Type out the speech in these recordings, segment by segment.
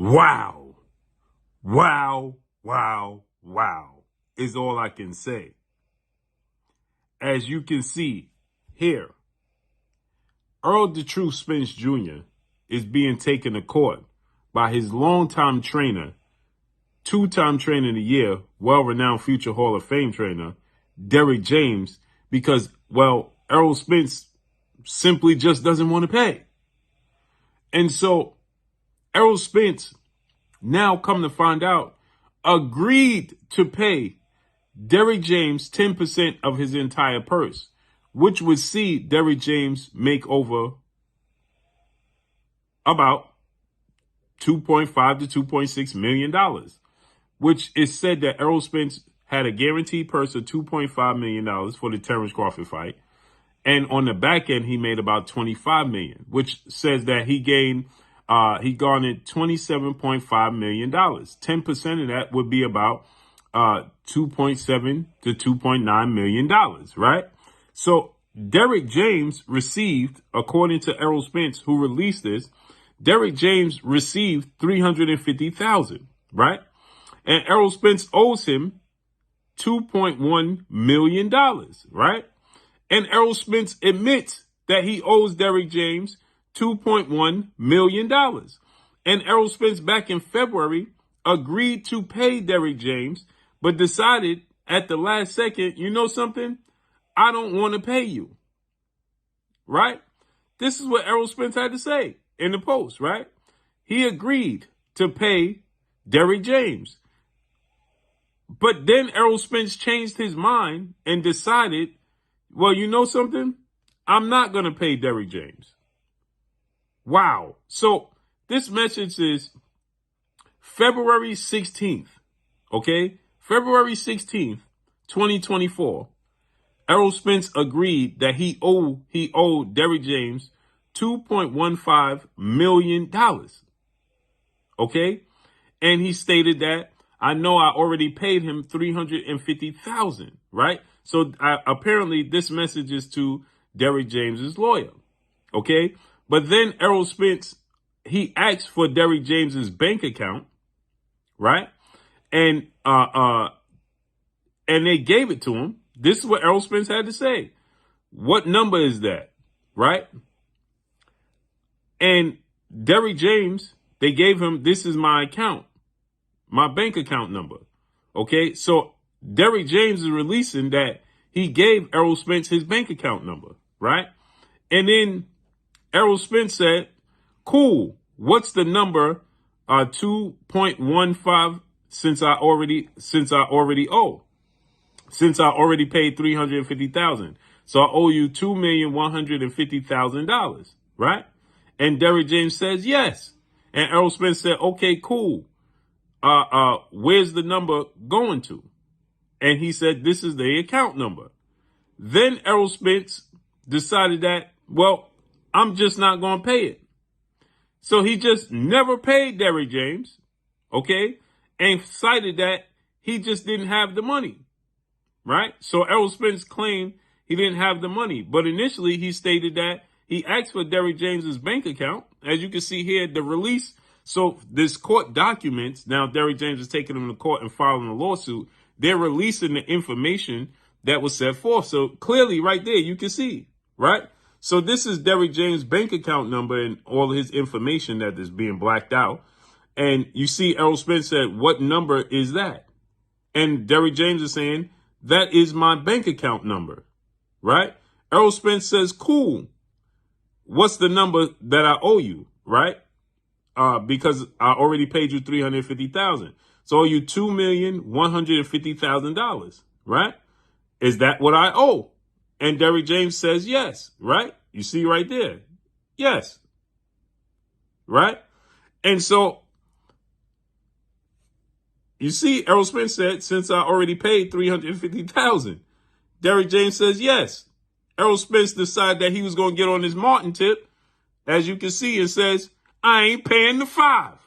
Wow, wow, wow, wow is all I can say. As you can see here, Earl the Truth Spence Jr. is being taken to court by his longtime trainer, two-time trainer of the year, well-renowned future Hall of Fame trainer, Derrick James, because, well, Errol Spence simply just doesn't want to pay. And so Errol Spence, now come to find out, agreed to pay Derrick James 10% of his entire purse, which would see Derrick James make over about $2.5 to $2.6 million, which is said that Errol Spence had a guaranteed purse of $2.5 million for the Terrence Crawford fight. And on the back end, he made about $25 million, which says that he garnered $27.5 million. 10% of that would be about $2.7 to $2.9 million, right? So Derrick James received, according to Errol Spence, who released this, Derrick James received $350,000, right? And Errol Spence owes him $2.1 million, right? And Errol Spence admits that he owes Derrick James $2.1 million. And Errol Spence back in February agreed to pay Derrick James, but decided at the last second, you know something? I don't want to pay you. Right? This is what Errol Spence had to say in the post, right? He agreed to pay Derrick James. But then Errol Spence changed his mind and decided, well, you know something? I'm not going to pay Derrick James. Wow. So this message is February 16th, okay? February 16th, 2024. Errol Spence agreed that he owed Derrick James $2.15 million, okay? And he stated that, I know I already paid him $350,000, right? So apparently this message is to Derrick James's lawyer, okay? But then Errol Spence, he asked for Derrick James's bank account, right? And they gave it to him. This is what Errol Spence had to say. What number is that, right? And Derrick James, they gave him, this is my account, my bank account number, okay? So Derrick James is releasing that he gave Errol Spence his bank account number, right? And then Errol Spence said, cool, what's the number 2.15 since I already paid $350,000. So I owe you $2,150,000, right? And Derrick James says yes. And Errol Spence said, okay, cool. Where's the number going to? And he said, this is the account number. Then Errol Spence decided that, well, I'm just not going to pay it. So he just never paid Derrick James, okay? And cited that he just didn't have the money, right? So Errol Spence claimed he didn't have the money. But initially he stated that he asked for Derrick James's bank account. As you can see here, the release. So this court documents, now Derrick James is taking them to court and filing a lawsuit. They're releasing the information that was set forth. So clearly right there, you can see, right? So this is Derrick James' bank account number and all his information that is being blacked out. And you see Errol Spence said, what number is that? And Derrick James is saying, that is my bank account number, right? Errol Spence says, cool. What's the number that I owe you, right? Because I already paid you $350,000. So I owe you $2,150,000, right? Is that what I owe? And Derrick James says yes, right? You see right there. Yes. Right? And so you see Errol Spence said, since I already paid $350,000, Derrick James says yes. Errol Spence decided that he was going to get on his Martin tip, as you can see, and says, I ain't paying the $5.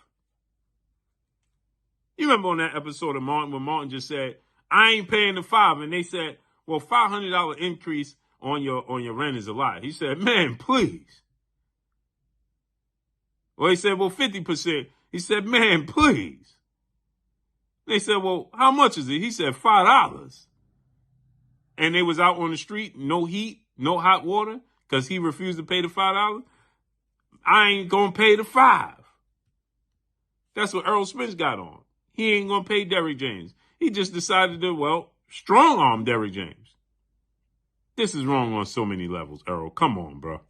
You remember on that episode of Martin when Martin just said, I ain't paying the $5, and they said, well, $500 increase on your rent is a lot. He said, man, please. Well, he said, well, 50%. He said, man, please. They said, well, how much is it? He said, $5. And they was out on the street, no heat, no hot water, because he refused to pay the $5. I ain't going to pay the $5. That's what Errol Spence got on. He ain't going to pay Derrick James. He just decided to, well, strong-arm Derrick James. This is wrong on so many levels, Errol. Come on, bro.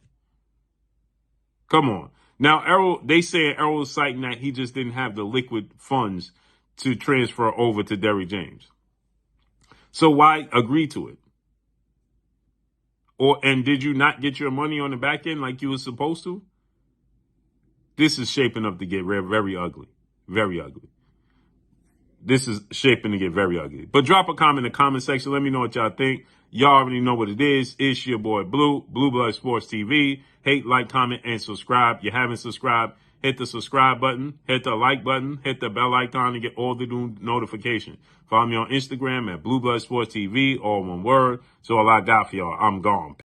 Come on. Now, Errol, they say Errol is citing that he just didn't have the liquid funds to transfer over to Derrick James. So why agree to it? And did you not get your money on the back end like you were supposed to? This is shaping up to get very ugly. Very ugly. This is shaping to get very ugly. But drop a comment in the comment section. Let me know what y'all think. Y'all already know what it is. It's your boy Blue Blood Sports TV. Hate, like, comment, and subscribe. You haven't subscribed, hit the subscribe button, hit the like button, hit the bell icon to get all the new notifications. Follow me on Instagram at Blue Blood Sports TV, all one word. So all I got for y'all. I'm gone.